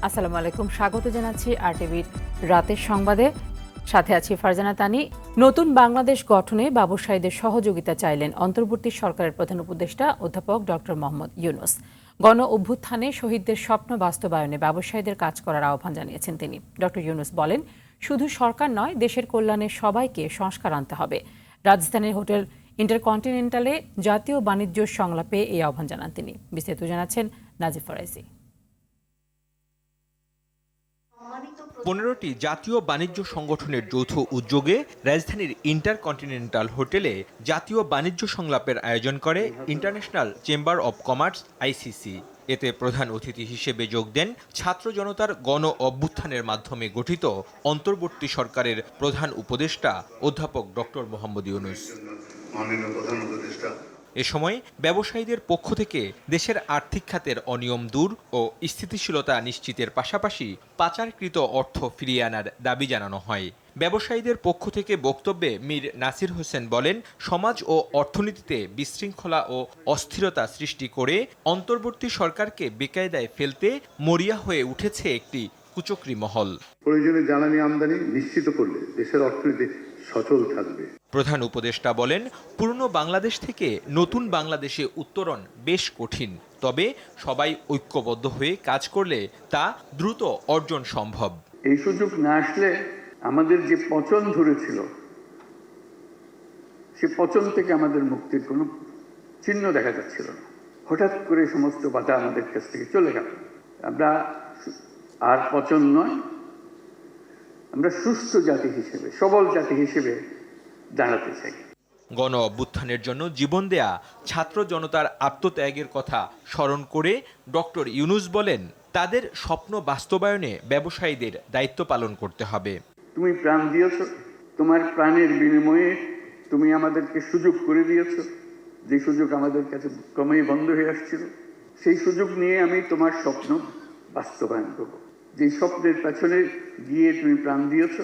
আসসালামু আলাইকুম, স্বাগত জানাচ্ছি আরটিভির রাতের সংবাদে। সাথে আছি ফারজানা তানি। নতুন বাংলাদেশ গঠনে ব্যবসায়ীদের সহযোগিতা চাইলেন অন্তর্বর্তী সরকারের প্রধান উপদেষ্টা অধ্যাপক ডক্টর মোহাম্মদ ইউনূস। গণ অভ্যুত্থানে শহীদদের স্বপ্ন বাস্তবায়নে ব্যবসায়ীদের কাজ করার আহ্বান জানিয়েছেন তিনি। ডক্টর ইউনূস বলেন, শুধু সরকার নয়, দেশের কল্যাণে সবাইকে সংস্কার আনতে হবে। রাজধানীর হোটেল ইন্টারকন্টিনেন্টালে জাতীয় বাণিজ্য সংলাপে এই আহ্বান জানান তিনি। বিস্তারিত জানাচ্ছেন নাজিফ ফরাইজি। 15টি জাতীয় বাণিজ্য সংগঠনের যৌথ উদ্যোগে রাজধানীর ইন্টারকন্টিনেন্টাল হোটেলে জাতীয় বাণিজ্য সংলাপের আয়োজন করে international chamber of commerce ICC. এতে প্রধান অতিথি হিসেবে যোগ দেন ছাত্র জনতার গণ অভ্যুত্থানের মাধ্যমে গঠিত অন্তর্বর্তী সরকারের প্রধান উপদেষ্টা অধ্যাপক ডক্টর মোহাম্মদ ইউনূস। এ সময় ব্যবসায়ীদের পক্ষ থেকে দেশের আর্থিক খাতের অনিয়ম দূর ও স্থিতিশীলতা নিশ্চিতের পাশাপাশি পাচারকৃত অর্থ ফিরিয়ে আনার দাবি জানানো হয়। ব্যবসায়ীদের পক্ষ থেকে বক্তব্যে মীর নাসির হোসেন বলেন, সমাজ ও অর্থনীতিতে বিশৃঙ্খলা ও অস্থিরতা সৃষ্টি করে অন্তর্বর্তী সরকারকে বেকায়দায় ফেলতে মরিয়া হয়ে উঠেছে একটি কুচক্রী মহল। প্রয়োজনীয় জ্বালানি আমদানি নিশ্চিত করলে দেশের অর্থনীতি সচল থাকবে। প্রধান উপদেষ্টা বলেন, পুরনো বাংলাদেশ থেকে নতুন বাংলাদেশে উত্তরণ বেশ কঠিন, তবে সবাই ঐক্যবদ্ধ হয়ে কাজ করলে তা দ্রুত অর্জন সম্ভব। এই সুযোগ না আসলে আমাদের যে পচন ধরেছিল, সে পচন থেকে আমাদের মুক্তির কোনো চিহ্ন দেখা যাচ্ছিল না। হঠাৎ করে সমস্ত বাধা আমাদের কাছ থেকে চলে গেল। আমরা আর পচন নয়, আমরা সুস্থ জাতি হিসেবে, সবল জাতি হিসেবে দাঁড়াতে চাই। গণ অভ্যুত্থানের জন্য জীবন দেয়া ছাত্র জনতার আত্মত্যাগের কথা স্মরণ করে ডক্টর ইউনূস বলেন, তাদের স্বপ্ন বাস্তবায়নে ব্যবসায়ীদের দায়িত্ব পালন করতে হবে। তুমি প্রাণ দিয়েছ, তোমার প্রাণের বিনিময়ে তুমি আমাদেরকে সুযোগ করে দিয়েছ, যে সুযোগ আমাদের কাছে ক্রমেই বন্ধ হয়ে আসছিল। সেই সুযোগ নিয়ে আমি তোমার স্বপ্ন বাস্তবায়ন করব। যে স্বপ্নের পেছনে গিয়ে তুমি প্রাণ দিয়েছ,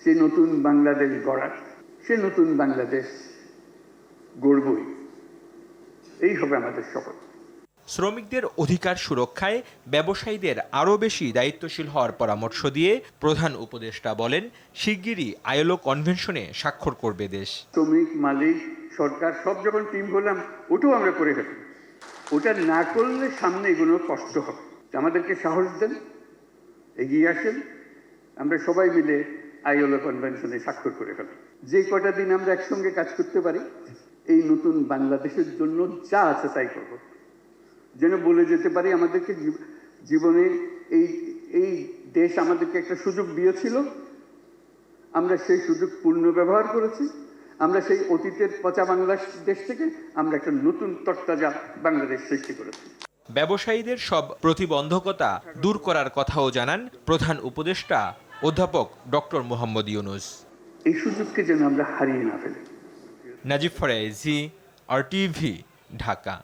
সে নতুন বাংলাদেশ গড়ার, সে নতুন বাংলাদেশ গড়বই। এই হবে আমাদের শপথ। শ্রমিকদের অধিকার সুরক্ষায় ব্যবসায়ীদের আরও বেশি দায়িত্বশীল হওয়ার পরামর্শ দিয়ে প্রধান উপদেষ্টা বলেন, শিগগিরই আইএলও কনভেনশনে স্বাক্ষর করবে দেশ। শ্রমিক, মালিক, সরকার সব যখন টিম হলাম, ওটাও আমরা করে ফেলি। ওটা না করলে সামনে এগুলো কষ্ট হবে। আমাদেরকে সাহস দেন, এগিয়ে আসেন, আমরা সবাই মিলে আইএলও কনভেনশনে স্বাক্ষর করে ফেলি। যে কটা দিন আমরা একসঙ্গে কাজ করতে পারি, এই নতুন বাংলাদেশের জন্য যা আছে তাই করব। যেন বলে যেতে পারি, আমাদেরকে জীবনে এই দেশ আমাদেরকে একটা সুযোগ দিয়েছিল, আমরা সেই সুযোগ পূর্ণ ব্যবহার করেছি। আমরা সেই অতীতের পচা বাংলাদেশ থেকে আমরা একটা নতুন তরতাজা বাংলাদেশ সৃষ্টি করেছি। ব্যবসায়ীদের সব প্রতিবন্ধকতা দূর করার কথাও জানান প্রধান উপদেষ্টা অধ্যাপক ডক্টর মোহাম্মদ ইউনূস। এই সুযোগকে যেন আমরা হারিয়ে না ফেলি। নাজিফ ফরাইজি, আরটিভি, ঢাকা।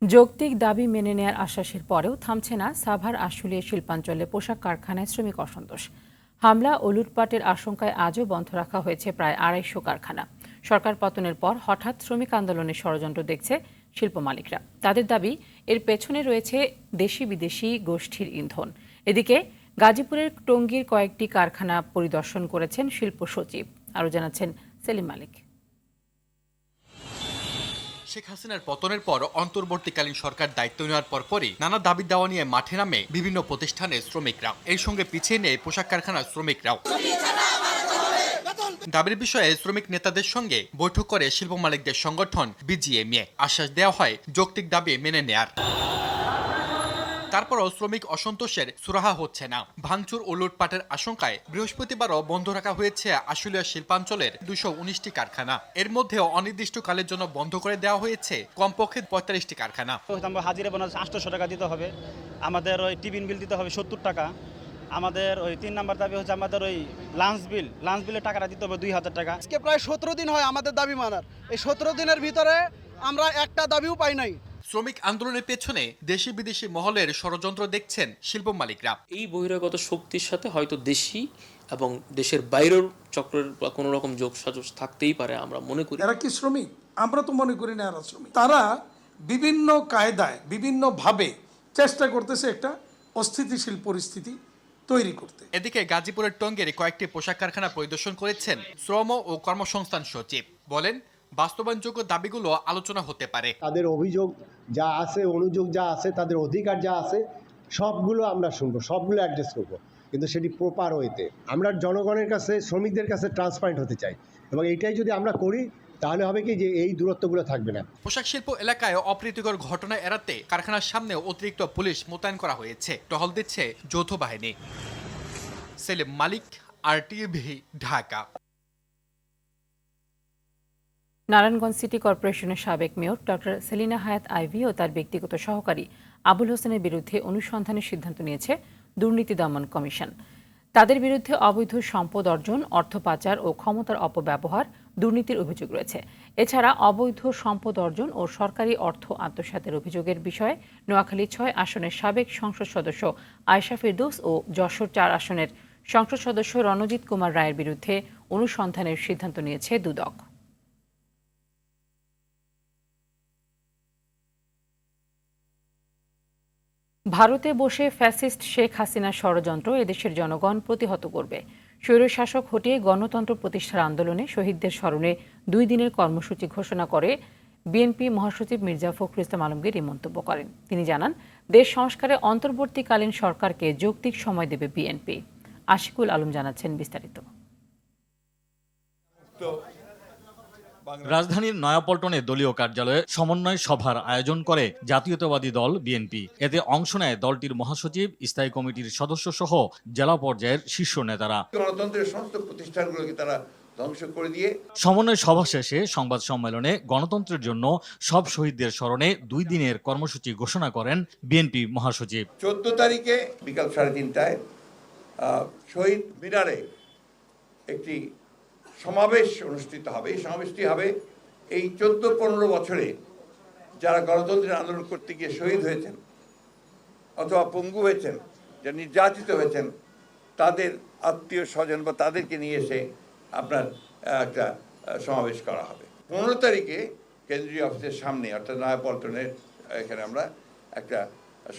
যৌক্তিক দাবি মেনে নেয়ার আশ্বাসের পরেও থামছে না সাভার আশুলিয়া শিল্পাঞ্চলে পোশাক কারখানায় শ্রমিক অসন্তোষ। হামলা ও লুটপাটের আশঙ্কায় আজও বন্ধ রাখা হয়েছে প্রায় 250 কারখানা। সরকার পতনের পর হঠাৎ শ্রমিক আন্দোলনের ষড়যন্ত্র দেখছে শিল্প মালিকরা। তাদের দাবি, এর পেছনে রয়েছে দেশি বিদেশি গোষ্ঠীর ইন্ধন। এদিকে গাজীপুরের টঙ্গীর কয়েকটি কারখানা পরিদর্শন করেছেন শিল্প সচিব। আরও জানাচ্ছেন সেলিম মালিক। শেখ হাসিনার পতনের পর অন্তর্বর্তীকালীন সরকার দায়িত্ব নেওয়ার পরপরই নানা দাবি দাওয়া নিয়ে মাঠে নামে বিভিন্ন প্রতিষ্ঠানের শ্রমিকরা। এর সঙ্গে পিছিয়ে নেই পোশাক কারখানার শ্রমিকরাও। দাবির বিষয়ে শ্রমিক নেতাদের সঙ্গে বৈঠক করে শিল্প মালিকদের সংগঠন বিজিএমইএ। আশ্বাস দেওয়া হয় যৌক্তিক দাবি মেনে নেয়ার। তারপরও শ্রমিক অসন্তোষের সুরাহা হচ্ছে না। ভাঙচুর ও লুটপাটের আশঙ্কায় বৃহস্পতিবারও বন্ধ রাখা হয়েছে আশুলিয়া শিল্পাঞ্চলের 219টি কারখানা। এর মধ্যেও অনির্দিষ্টকালের জন্য বন্ধ করে দেওয়া হয়েছে কমপক্ষে 45টি কারখানা। হাজিরা বোনাস 800 টাকা দিতে হবে, আমাদের ওই টিফিন বিল দিতে হবে 70 টাকা, আমাদের ওই 3 নাম্বার দাবি হচ্ছে আমাদের ওই লাঞ্চ বিলের টাকাটা দিতে হবে 2000 টাকা। আজকে প্রায় 17 দিন হয় আমাদের দাবি মানার। এই 17 দিনের ভিতরে আমরা একটা দাবিও পাই নাই। শ্রমিক আন্দোলনের পেছনে দেশি বিদেশি মহলের ষড়যন্ত্র দেখছেন শিল্প মালিকরা। এই বহিরাগত শক্তির সাথে হয়তো দেশি এবং দেশের বাইরের চক্রের বা কোনো রকম যোগসাজশ থাকতেই পারে আমরা মনে করি। এরা কি শ্রমিক? আমরা তো মনে করি না এরা শ্রমিক। তারা বিভিন্ন কায়দায় বিভিন্নভাবে চেষ্টা করতেছে একটা অস্থিতিশীল পরিস্থিতি তৈরি করতে। এদিকে গাজীপুরের টঙ্গীর কয়েকটি পোশাক কারখানা পরিদর্শন করেছেন শ্রম ও কর্মসংস্থান সচিব। বলেন, বাস্তবায়নযোগ্য দাবিগুলো আলোচনা হতে পারে। তাদের অভিযোগ যা আছে, অনুযোগ যা আছে, তাদের অধিকার যা আছে, সবগুলো আমরা শুনবো, সবগুলো অ্যাড্রেস করবো, কিন্তু সেটি প্রপার ওয়েতে। আমরা জনগণের কাছে, শ্রমিকদের কাছে ট্রান্সপারেন্ট হতে চাই, এবং এইটাই যদি আমরা করি তাহলে হবে কি যে এই দূরত্বগুলো থাকবে না। পোশাক শিল্প এলাকায় অপ্রীতিকর ঘটনা এড়াতে কারখানার সামনে অতিরিক্ত পুলিশ মোতায়েন করা হয়েছে। টহল দিচ্ছে যৌথ বাহিনী। সেলিম মালিক, RTV, ঢাকা। নারায়ণগঞ্জ সিটি কর্পোরেশনের সাবেক মেয়র ডক্টর সেলিনা হায়াত আইভি ও তার ব্যক্তিগত সহকারী আবুল হোসেনের বিরুদ্ধে অনুসন্ধানের সিদ্ধান্ত নিয়েছে দুর্নীতি দমন কমিশন। তাদের বিরুদ্ধে অবৈধ সম্পদ অর্জন, অর্থ পাচার ও ক্ষমতার অপব্যবহার, দুর্নীতির অভিযোগ রয়েছে। এছাড়া অবৈধ সম্পদ অর্জন ও সরকারি অর্থ আত্মসাতের অভিযোগের বিষয়ে নোয়াখালী 6 আসনের সাবেক সংসদ সদস্য আয়েশা ফেরদৌস ও যশোর 4 আসনের সংসদ সদস্য রণজিৎ কুমার রায়ের বিরুদ্ধে অনুসন্ধানের সিদ্ধান্ত নিয়েছে দুদক। ভারতে বসে ফ্যাসিস্ট শেখ হাসিনার ষড়যন্ত্র এদেশের জনগণ প্রতিহত করবে। স্বৈরশাসক হটিয়ে গণতন্ত্র প্রতিষ্ঠার আন্দোলনে শহীদদের স্মরণে 2 দিনের কর্মসূচি ঘোষণা করে বিএনপি মহাসচিব মির্জা ফখরুল ইসলাম আলমগীর এই মন্তব্য করেন। তিনি জানান, দেশ সংস্কারে অন্তর্বর্তীকালীন সরকারকে যৌক্তিক সময় দেবে বিএনপি। আশিকুল আলম জানাচ্ছেন বিস্তারিত। রাজধানীর নয়াপল্টনে দলীয় কার্যালয়ে সমন্বয় সভার আয়োজন করে জাতীয়তাবাদী দল বিএনপি। এতে অংশ নেয় দলটির মহাসচিব, স্থায়ী কমিটির সদস্য সহ জেলা পর্যায়ের শীর্ষ নেতারা। গণতন্ত্রের সমস্ত প্রতিষ্ঠানগুলোকে তারা ধ্বংস করে দিয়ে সমন্বয় সভা শেষে সংবাদ সম্মেলনে গণতন্ত্রের জন্য সব শহীদদের স্মরণে 2 দিনের কর্মসূচি ঘোষণা করেন বিএনপি মহাসচিব। 14 তারিখে বিকাল 3:30টায় শহীদ মিনারে একটি সমাবেশ অনুষ্ঠিত হবে। এই সমাবেশটি হবে এই 14-15 বছরে যারা গণতন্ত্রের আন্দোলন করতে গিয়ে শহীদ হয়েছেন অথবা পঙ্গু হয়েছেন, যারা নির্যাতিত হয়েছেন, তাদের আত্মীয় স্বজন বা তাদেরকে নিয়ে এসে আপনার একটা সমাবেশ করা হবে। 15 তারিখে কেন্দ্রীয় অফিসের সামনে অর্থাৎ নয়াপল্টনের এখানে আমরা একটা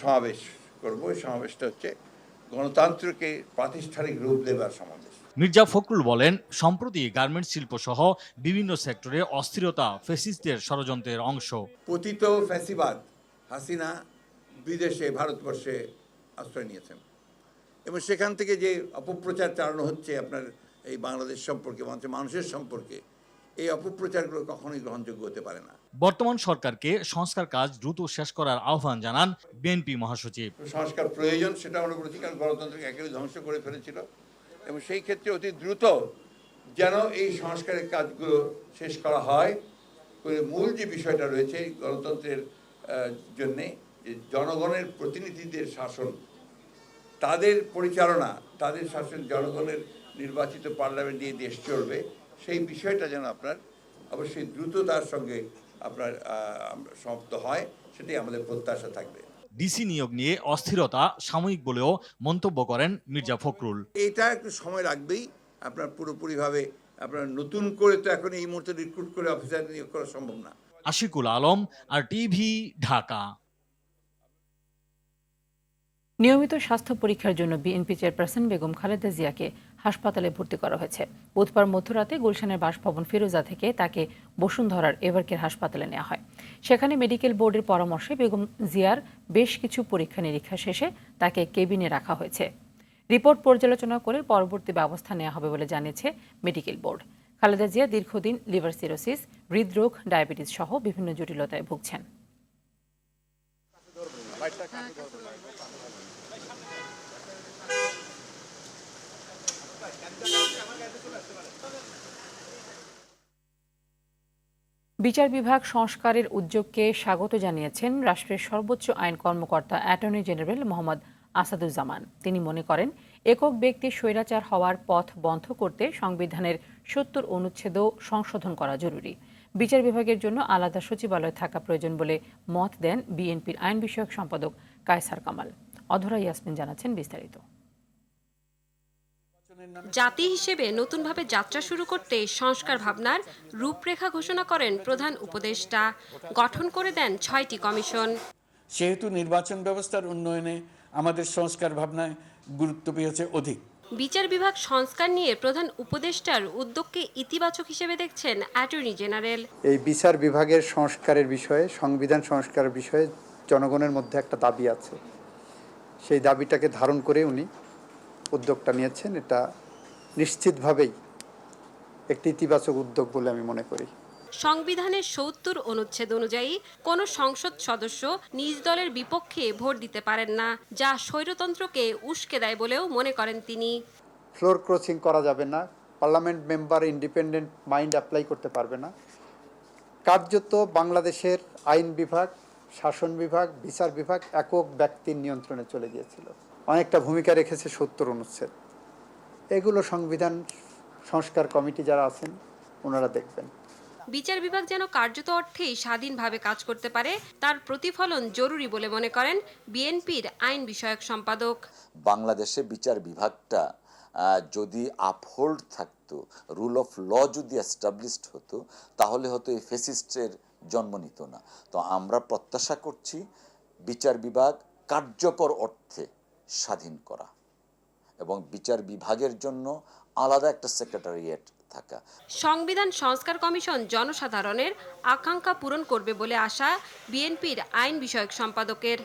সমাবেশ করব। এই সমাবেশটা হচ্ছে গণতন্ত্রকে প্রাতিষ্ঠানিক রূপ দেবার সমাবেশ। মির্জা ফখরুল বলেন, সম্প্রতি গার্মেন্টস শিল্প সহ বিভিন্ন সেক্টরে অস্থিরতা ফ্যাসিস্টদের ষড়যন্ত্রের অংশ। পতিত ফ্যাসিবাদ হাসিনা বিদেশে, ভারতবর্ষে আশ্রয় নিয়েছেন এবং সেখান থেকে যে অপপ্রচার চালানো হচ্ছে আপনার এই বাংলাদেশ সম্পর্কে, মানুষের সম্পর্কে, এই অপপ্রচারগুলো কখনোই গ্রহণযোগ্য হতে পারে না। বর্তমান সরকারকে সংস্কার কাজ দ্রুত শেষ করার আহ্বান জানান বিএনপি মহাসচিব। সংস্কার প্রয়োজন, সেটা আমরা বলেছি, কারণ গণতন্ত্রকে একেবারে ধ্বংস করে ফেলেছিল এবং সেই ক্ষেত্রে অতি দ্রুত যেন এই সংস্কারের কাজগুলো শেষ করা হয়। মূল যে বিষয়টা রয়েছে গণতন্ত্রের জন্যে, যে জনগণের প্রতিনিধিদের শাসন, তাদের পরিচালনা, তাদের শাসন, জনগণের নির্বাচিত পার্লামেন্ট দিয়ে দেশ চলবে, সেই বিষয়টা যেন আপনার অবশ্যই দ্রুততার সঙ্গে আপনার সমাপ্ত হয়, সেটাই আমাদের প্রত্যাশা থাকবে। ডিসি নিয়োগ নিয়ে অস্থিরতা সাময়িক বলেও মন্তব্য করেন মির্জা ফখরুল। এটা একটু সময় লাগবেই, আপনার পুরোপুরিভাবে আপনার নতুন করে তো এখন এই মুহূর্তে রিক্রুট করে অফিসার নিয়োগ করা সম্ভব না। আশিকুল আলম, RTV, ঢাকা। নিয়মিত স্বাস্থ্য পরীক্ষার জন্য বিএনপি চেয়ারপারসন বেগম খালেদা জিয়াকে হাসপাতালে ভর্তি করা হয়েছে। বুধবার মধ্যরাতে গুলশানের বাসভবন ফিরোজা থেকে তাকে বসুন্ধরার এভারকেয়ার হাসপাতালে নেওয়া হয়। সেখানে মেডিকেল বোর্ডের পরামর্শে বেগম জিয়ার বেশ কিছু পরীক্ষা নিরীক্ষা শেষে তাকে কেবিনে রাখা হয়েছে। রিপোর্ট পর্যালোচনা করে পরবর্তী ব্যবস্থা নেওয়া হবে বলে জানিয়েছে মেডিকেল বোর্ড। খালেদা জিয়া দীর্ঘদিন লিভার সিরোসিস, হৃদরোগ, ডায়াবেটিস সহ বিভিন্ন জটিলতায় ভুগছেন। বিচার বিভাগ সংস্কারের উদ্যোগকে স্বাগত জানিয়েছেন রাষ্ট্রের সর্বোচ্চ আইন কর্মকর্তা অ্যাটর্নি জেনারেল মোহাম্মদ আসাদুজ্জামান। তিনি মনে করেন, একক ব্যক্তি স্বৈরাচার হওয়ার পথ বন্ধ করতে সংবিধানের 70 অনুচ্ছেদও সংশোধন করা জরুরি। বিচার বিভাগের জন্য আলাদা সচিবালয় থাকা প্রয়োজন বলে মত দেন বিএনপির আইন বিষয়ক সম্পাদক কায়সার কামাল। অধরা ইয়াসমিন জানাচ্ছেন বিস্তারিত। জাতি হিসেবে নতুনভাবে যাত্রা শুরু করতে সংস্কার ভাবনার রূপরেখা ঘোষণা করেন প্রধান উপদেষ্টা। গঠন করে দেন 6টি কমিশন। সেহেতু নির্বাচন ব্যবস্থার উন্নয়নে আমাদের সংস্কার ভাবনায় গুরুত্ব পেয়েছে অধিক। বিচার বিভাগ সংস্কার নিয়ে প্রধান উপদেষ্টার উদ্যোগকে ইতিবাচক হিসেবে দেখছেন অ্যাটর্নি জেনারেল। এই বিচার বিভাগের সংস্কারের বিষয়ে, সংবিধান সংস্কারের বিষয়ে জনগণের মধ্যে একটা দাবি আছে, সেই দাবিটাকে ধারণ করে উনি উদ্যোগটা নিয়েছেন। এটা নিশ্চিতভাবেই একটি ইতিবাচক উদ্যোগ বলে আমি মনে করি। সংবিধানের ৭০ অনুচ্ছেদ অনুযায়ী কোন সংসদ সদস্য নিজ দলের বিপক্ষে ভোট দিতে পারেন না, যা স্বৈরতন্ত্রকে উস্কে দেয় বলেও মনে করেন তিনি। ফ্লোর ক্রসিং করা যাবে না, parliament member independent mind apply করতে পারবে না। কার্যত বাংলাদেশের আইন বিভাগ, শাসন বিভাগ, বিচার বিভাগ একক ব্যক্তির নিয়ন্ত্রণে চলে গিয়েছিল। অনেকটা ভূমিকা রেখেছে ৭০ অনুচ্ছেদ। এগুলো সংবিধান সংস্কার কমিটি যারা আছেন ওনারা দেখবেন। বিচার বিভাগ যেন কার্যত অর্থেই স্বাধীনভাবে কাজ করতে পারে, তার প্রতিফলন জরুরি বলে মনে করেন বিএনপির আইন বিষয়ক সম্পাদক। বাংলাদেশে বিচার বিভাগটা যদি আপহোল্ড থাকতো, রুল অফ ল যদি এস্টাবলিশড হতো, তাহলে হয়তো এই ফেসিস্টের জন্ম নিত না। তো আমরা প্রত্যাশা করছি বিচার বিভাগ কার্যকর অর্থে স্বাধীন করা এবং বিচার বিভাগের জন্য আলাদা একটা সেক্রেটারিয়েট থাকা। সংবিধান সংস্কার কমিশন জনসাধারণের আকাঙ্ক্ষা পূরণ করবে বলে আশা বিএনপির আইন বিষয়ক সম্পাদকের।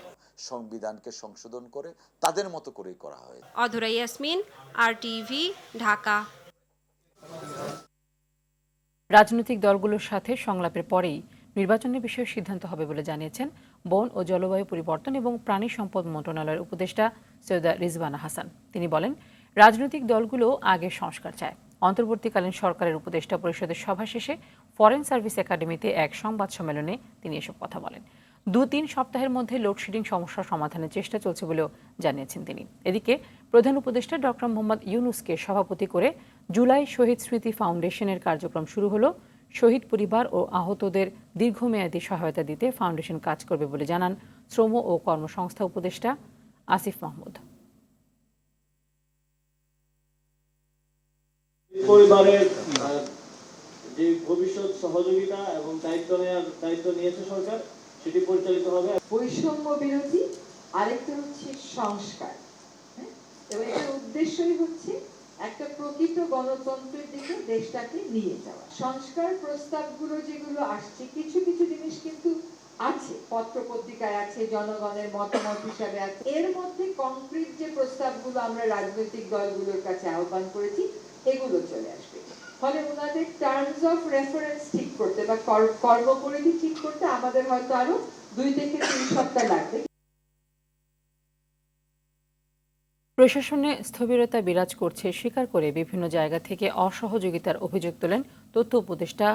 সংবিধানকে সংশোধন করে তাদের মতো করেই করা হয়। অধরা ইয়াসমিন, RTV, ঢাকা। রাজনৈতিক দলগুলোর সাথে সংলাপের পরেই নির্বাচনের বিষয়ে সিদ্ধান্ত হবে বলে জানিয়েছেন বন ও জলবায়ু পরিবর্তন এবং প্রাণী সম্পদ মন্ত্রণালয়ের উপদেষ্টা সৈয়দা রিজওয়ানা হাসান। তিনি বলেন, রাজনৈতিক দলগুলো আগে সংস্কার চায়। অন্তর্বর্তীকালীন সরকারের উপদেষ্টা পরিষদের সভা শেষে ফরেন সার্ভিস একাডেমিতে এক সংবাদ সম্মেলনে তিনি এসব কথা বলেন। ২-৩ সপ্তাহের মধ্যে লোডশেডিং সমস্যা সমাধানের চেষ্টা চলছে বলেও জানিয়েছেন তিনি। এদিকে প্রধান উপদেষ্টা ডক্টর মোহাম্মদ ইউনূসকে সভাপতি করে জুলাই শহীদ স্মৃতি ফাউন্ডেশনের কার্যক্রম শুরু হলো। শহীদ পরিবার ও আহতদের দীর্ঘমেয়াদী সহায়তা দিতে ফাউন্ডেশন কাজ করবে বলে জানান শ্রম ও কর্মসংস্থা উপদেষ্টা আসিফ মাহমুদ। পরিবারের যে ভবিষ্যৎ সহযোগিতা এবং দায়িত্ব নিয়েছে সরকার, সেটি পরিচালিত হবে। বৈষম্য বিরোধী, আরেকটা হচ্ছে সংস্কার, এবং এটার উদ্দেশ্যই হচ্ছে একটা প্রকৃত গণতন্ত্রের দিকে দেশটাকে নিয়ে যাওয়া। সংস্কার প্রস্তাবগুলো যেগুলো আসছে, কিছু কিছু জিনিস কিন্তু আছে, পত্র পত্রিকায় আছে, জনগণের মতামত হিসাবে আছে। এর মধ্যে কংক্রিট যে প্রস্তাবগুলো আমরা রাজনৈতিক দলগুলোর কাছে আহ্বান করেছি, এগুলো চলে আসবে। ফলে ওনাদের টার্মস অফ রেফারেন্স ঠিক করতে বা কর্মপরিধি ঠিক করতে আমাদের হয়তো আরো 2 থেকে 3 সপ্তাহ লাগবে। প্রশাসনে স্থবিরতা বিরাজ করছে স্বীকার করে বিভিন্ন জায়গা থেকে অসহযোগিতার অভিযোগ তোলেন তথ্য উপদেষ্টা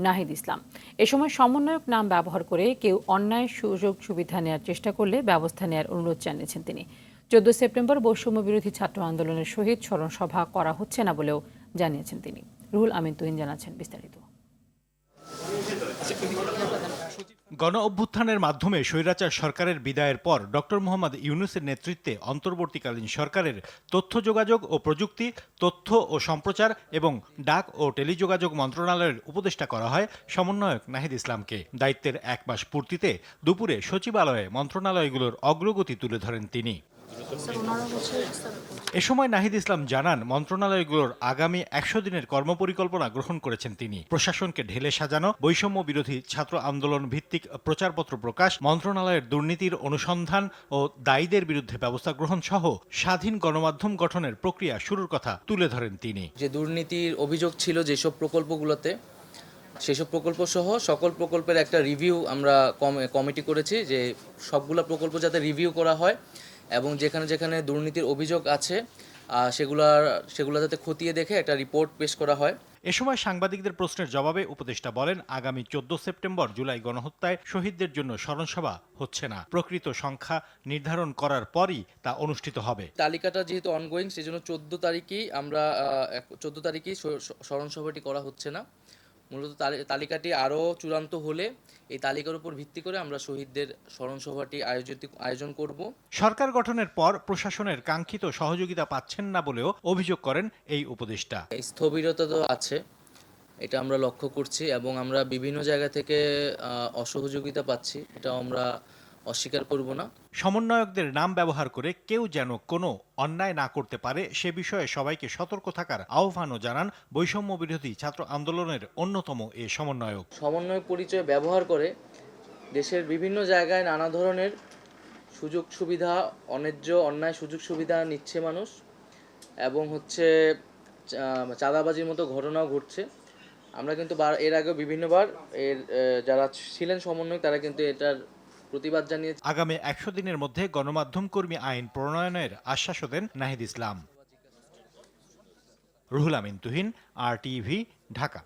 নাহিদ ইসলাম। এ সময় সমন্বয়ক নাম ব্যবহার করে কেউ অন্যায় সুযোগ সুবিধা নেওয়ার চেষ্টা করলে ব্যবস্থা নেওয়ার অনুরোধ জানিয়েছেন তিনি। 14 সেপ্টেম্বর বৈষম্য বিরোধী ছাত্র আন্দোলনের শহীদ স্মরণ সভা করা হচ্ছে না বলেও জানিয়েছেন তিনি। রুহুল আমিন তুহিন জানাচ্ছেন বিস্তারিত। গণ অভ্যুত্থানের মাধ্যমে স্বৈরাচার সরকারের বিদায়ের পর ডক্টর মোহাম্মদ ইউনূসের নেতৃত্বে অন্তর্বর্তীকালীন সরকারের তথ্য যোগাযোগ ও প্রযুক্তি, তথ্য ও সম্প্রচার এবং ডাক ও টেলিযোগাযোগ মন্ত্রণালয়ের উপদেষ্টা করা হয় সমন্বয়ক নাহিদ ইসলামকে। দায়িত্বের 1 মাস পূর্তিতে দুপুরে সচিবালয়ে মন্ত্রণালয়গুলোর অগ্রগতি তুলে ধরেন তিনি। এ সময় নাহিদ ইসলাম জানান, মন্ত্রণালয়গুলোর আগামী 100 দিনের কর্মপরিকল্পনা গ্রহণ করেছেন তিনি। প্রশাসনকে ঢেলে সাজানো, বৈষম্য বিরোধী ছাত্র আন্দোলন ভিত্তিক প্রচারপত্র প্রকাশ, মন্ত্রণালয়ের দুর্নীতির অনুসন্ধান ও দায়ীদের বিরুদ্ধে ব্যবস্থা গ্রহণ সহ স্বাধীন গণমাধ্যম গঠনের প্রক্রিয়া শুরুর কথা তুলে ধরেন তিনি। যে দুর্নীতির অভিযোগ ছিল যেসব প্রকল্পগুলোতে, সেসব প্রকল্প সহ সকল প্রকল্পের একটা রিভিউ আমরা কমিটি করেছি, যে সবগুলো প্রকল্প যাতে রিভিউ করা হয় এবং যেখানে যেখানে দুর্নীতির অভিযোগ আছে সেগুলো যাতে খতিয়ে দেখে একটা রিপোর্ট পেশ করা হয়। এ সময় সাংবাদিকদের প্রশ্নের জবাবে উপদেষ্টা বলেন, আগামী 14 সেপ্টেম্বর জুলাই গণহত্যায় শহীদদের জন্য স্মরণসভা হচ্ছে না। প্রকৃত সংখ্যা নির্ধারণ করার পরই তা অনুষ্ঠিত হবে। তালিকাটা যেহেতু অনগোয়িং, সেজন্য 14 তারিখেই স্মরণসভাটি করা হচ্ছে না। মূলত তালিকাটি আরও চূড়ান্ত হলে এই তালিকার উপর ভিত্তি করে আমরা শহীদদের স্মরণসভাটি আয়োজন করব। সরকার গঠনের পর প্রশাসনের কাঙ্ক্ষিত সহযোগিতা পাচ্ছেন না বলেও অভিযোগ করেন এই উপদেষ্টা। স্থবিরতা তো আছে, এটা আমরা লক্ষ্য করছি এবং আমরা বিভিন্ন জায়গা থেকে অসহযোগিতা পাচ্ছি, এটা আমরা অস্বীকার করব না। সমন্বয়কদের নাম ব্যবহার করে কেউ যেন কোনো অন্যায় না করতে পারে সে বিষয়ে সবাইকে সতর্ক থাকার আহ্বানও জানান বৈষম্য বিরোধী ছাত্র আন্দোলনের অন্যতম এ সমন্বয়ক। সমন্বয় পরিচয় ব্যবহার করে দেশের বিভিন্ন জায়গায় নানা ধরনের সুযোগ সুবিধা, অন্যায় সুযোগ সুবিধা নিচ্ছে মানুষ, এবং চাঁদাবাজির মতো ঘটনাও ঘটছে। আমরা কিন্তু এর আগেও বিভিন্নবার যারা ছিলেন সমন্বয়ক তারা কিন্তু এটার প্রতিবাদ জানিয়েছে। আগামী 100 দিনের মধ্যে গণমাধ্যম কর্মী আইন প্রণয়নের আশ্বাসও দেন নাহিদ ইসলাম। রুহুল আমিন তুহিন, RTV, ঢাকা।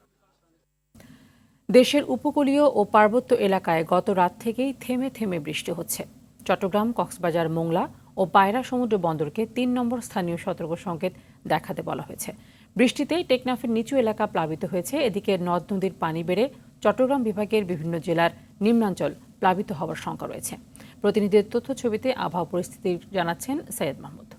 দেশের উপকূলীয় ও পার্বত্য এলাকায় গত রাত থেকেই থেমে থেমে বৃষ্টি হচ্ছে। চট্টগ্রাম, কক্সবাজার, মোংলা ও পায়রা সমুদ্র বন্দরকে 3 নম্বর স্থানীয় সতর্ক সংকেত দেখাতে বলা হয়েছে। বৃষ্টিতে টেকনাফের নিচু এলাকা প্লাবিত হয়েছে। এদিকে নদ নদীর পানি বেড়ে চট্টগ্রাম বিভাগের বিভিন্ন জেলার নিম্নাঞ্চল প্লাবিত হওয়ার শঙ্কা রয়েছে। প্রতিনিধির তথ্য ছবিতে আবহাওয়া পরিস্থিতি জানাচ্ছেন সৈয়দ মাহমুদ।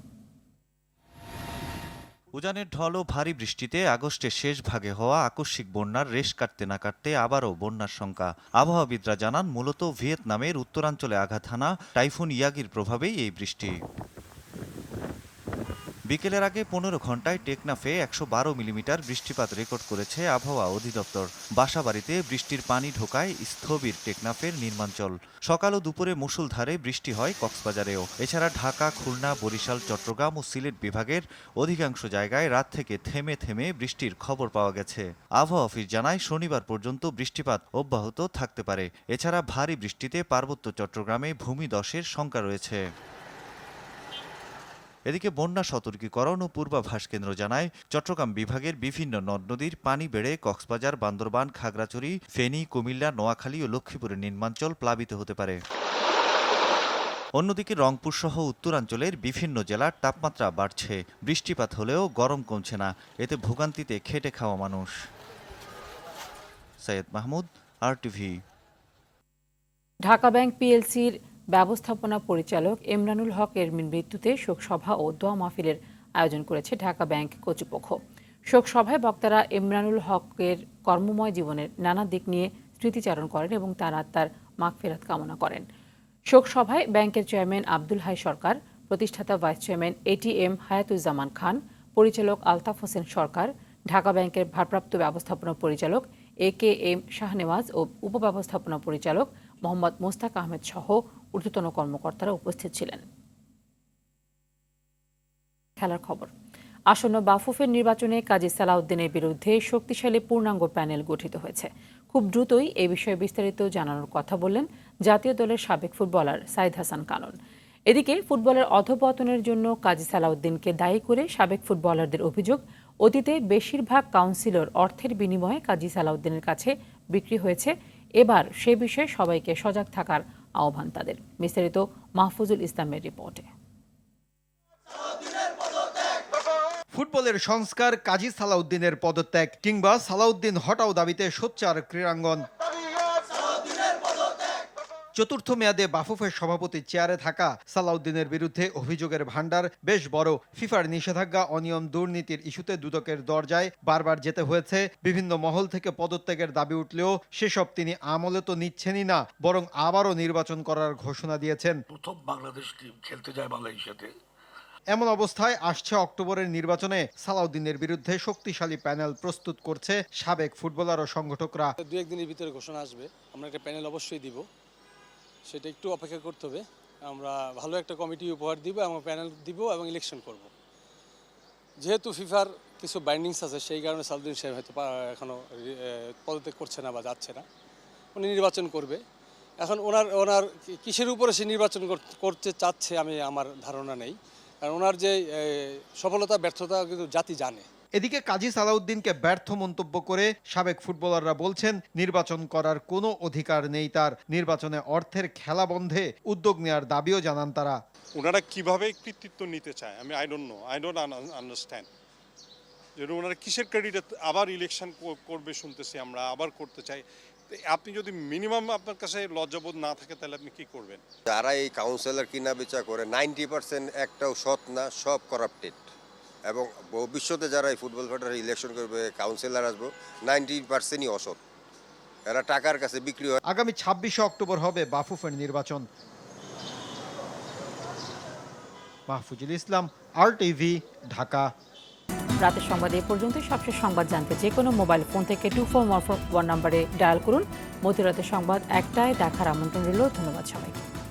উজানের ঢল ও ভারী বৃষ্টিতে আগস্টের শেষ ভাগে হওয়া আকস্মিক বন্যার রেশ কাটতে না কাটতে আবারও বন্যার শঙ্কা। আবহাওয়াবিদরা জানান, মূলত ভিয়েতনামের উত্তরাঞ্চলে আঘাত হানা টাইফুন ইয়াগির প্রভাবেই এই বৃষ্টি। বিকেলের আগে 15 ঘন্টায় টেকনাফে 112 মিলিমিটার বৃষ্টিপাত রেকর্ড করেছে আবহাওয়া অধিদপ্তর। বাসাবাড়িতে বৃষ্টির পানি ঢোকায় স্থবির টেকনাফের নির্মাঞ্চল। সকাল ও দুপুরে মুষলধারে বৃষ্টি হয় কক্সবাজারেও। এছাড়া ঢাকা, খুলনা, বরিশাল, চট্টগ্রাম ও সিলেট বিভাগের অধিকাংশ জায়গায় রাত থেকে থেমে থেমে বৃষ্টির খবর পাওয়া গেছে। আবহাওয়া অফিস জানায়, শনিবার পর্যন্ত বৃষ্টিপাত অব্যাহত থাকতে পারে। এছাড়া ভারী বৃষ্টিতে পার্বত্য চট্টগ্রামে ভূমিধসের শঙ্কা রয়েছে। এদিকে বন্যা সতর্কীকরণ ও পূর্বাভাস কেন্দ্র জানায়, চট্টগ্রাম বিভাগের বিভিন্ন নদ নদীর পানি বেড়ে কক্সবাজার, বান্দরবান, খাগড়াছড়ি, ফেনী, কুমিল্লা, নোয়াখালী ও লক্ষ্মীপুরের নিম্নাঞ্চল প্লাবিত হতে পারে। অন্যদিকে রংপুর সহ উত্তরাঞ্চলের বিভিন্ন জেলার তাপমাত্রা বাড়ছে। বৃষ্টিপাত হলেও গরম কমছে না, এতে ভোগান্তিতে খেটে খাওয়া মানুষ। সৈয়দ মাহমুদ, RTV। ঢাকা ব্যাংক পিএলসির ব্যবস্থাপনা পরিচালক এমরানুল হক এর মৃত্যুতে শোকসভা ও দোয়া মাহফিলের আয়োজন করেছে ঢাকা ব্যাংক কর্তৃপক্ষ। শোকসভায় বক্তারা এমরানুল হকের কর্মময় জীবনের নানা দিক নিয়ে স্মৃতিচারণ করেন এবং তার আত্মার মাগফিরাত কামনা করেন। শোকসভায় ব্যাংকের চেয়ারম্যান আব্দুল হাই সরকার, প্রতিষ্ঠাতা ভাইস চেয়ারম্যান ATM হায়াতুজ্জামান খান, পরিচালক আলতাফ হোসেন সরকার, ঢাকা ব্যাংকের ভারপ্রাপ্ত ব্যবস্থাপনা পরিচালক AKM শাহনেওয়াজ ও উপব্যবস্থাপনা পরিচালক মোহাম্মদ মোস্তাক আহমেদ সহ ঊর্ধ্বতন কর্মকর্তারা উপস্থিত ছিলেন। খেলার খবর। আসন্ন বাফুফের নির্বাচনে কাজী সালাউদ্দিনের বিরুদ্ধে শক্তিশালী পূর্ণাঙ্গ প্যানেল গঠিত হয়েছে। খুব দ্রুতই এ বিষয়ে বিস্তারিত জানানোর কথা বললেন জাতীয় দলের সাবেক ফুটবলার সাইদ হাসান কানন। এদিকে ফুটবলের অধঃপতনের জন্য কাজী সালাউদ্দিনকে দায়ী করে সাবেক ফুটবলারদের অভিযোগ, অতীতে বেশিরভাগ কাউন্সিলর অর্থের বিনিময়ে কাজী সালাউদ্দিনের কাছে বিক্রি হয়েছে। এবার সে বিষয়ে সবাইকে সজাগ থাকার আহ্বান তাদের। বিস্তারিত মাহফুজুল ইসলামের রিপোর্টে। ফুটবলের সংস্কার, কাজী সালাউদ্দিনের পদত্যাগ কিংবা সালাউদ্দিন হটাও দাবিতে সোচ্চার ক্রীড়াঙ্গন। চতুর্থ মেয়াদে বাফুফের সভাপতি চেয়ারে থাকা সালাউদ্দিনের বিরুদ্ধে অভিযোগের ভান্ডার বেশ বড়। ফিফার নিষেধাজ্ঞা, অনিয়ম, দুর্নীতির ইস্যুতে দুদকের দরজায় বারবার যেতে হয়েছে। বিভিন্ন মহল থেকে পদত্যাগের দাবি উঠলেও সেসব তিনি আমলে তো নিচ্ছেনই না, বরং আবারও নির্বাচন করার ঘোষণা দিয়েছেন। প্রথম বাংলাদেশ টিম খেলতে যায় মালয়েশিয়াতে। এমন অবস্থায় আসছে অক্টোবরের নির্বাচনে সালাউদ্দিনের বিরুদ্ধে শক্তিশালী প্যানেল প্রস্তুত করছে সাবেক ফুটবলার ও সংগঠকরা। 2-1 দিনের ভিতরে ঘোষণা আসবে, আমরা একটা প্যানেল অবশ্যই দিব, সেটা একটু অপেক্ষা করতে হবে। আমরা ভালো একটা কমিটি উপহার দিব এবং প্যানেল দিব এবং ইলেকশন করব। যেহেতু ফিফার কিছু বাইন্ডিংস আছে, সেই কারণে সালাউদ্দিন সাহেব হয়তো এখনও পদত্যাগ করছে না বা যাচ্ছে না, উনি নির্বাচন করবে। এখন ওনার কিসের উপরে সে নির্বাচন করতে চাচ্ছে আমার ধারণা নেই, কারণ ওনার যে সফলতা ব্যর্থতা কিন্তু জাতি জানে। এদিকে কাজী সালাউদ্দিনকে ব্যর্থ মন্তব্য করে সাবেক ফুটবলাররা বলছেন, নির্বাচন করার কোনো অধিকার নেই তার। নির্বাচনে অর্থের খেলা বন্ধে উদ্যোগ নেওয়ার দাবিও জানান তারা। ওনারা কিভাবে কৃতিত্ব নিতে চায় আই ডোন্ট আন্ডারস্ট্যান্ড। যে ওনারা কিসের ক্রেডিটে আবার ইলেকশন করবে শুনতেছি আমরা, আবার করতে চাই। আপনি যদি মিনিমাম আপনার কাছে লজ্জাবোধ না থাকে তাহলে আপনি কি করবেন? যারা এই কাউন্সিলর কিনা বেচা করে 90% একটাও সৎ না, সব করাপ্টেড। এবং ভবিষ্যতে যারা এই ফুটবল ফেডারেশন ইলেকশন করবে, কাউন্সিলর আসবো, 90%ই অসৎ, এরা টাকার কাছে বিক্রি হয়। আগামী 26শে অক্টোবর হবে বাফুফের নির্বাচন। মাহফুজুল ইসলাম, RTV, ঢাকা। রাতের সংবাদে এ পর্যন্ত। সবশেষ সংবাদ জানতে যে কোনো মোবাইল ফোন থেকে 2411 নম্বরে ডায়াল করুন। মধ্যরাতের সংবাদ 1টায় দেখার আমন্ত্রণ রইল। ধন্যবাদ সবাইকে।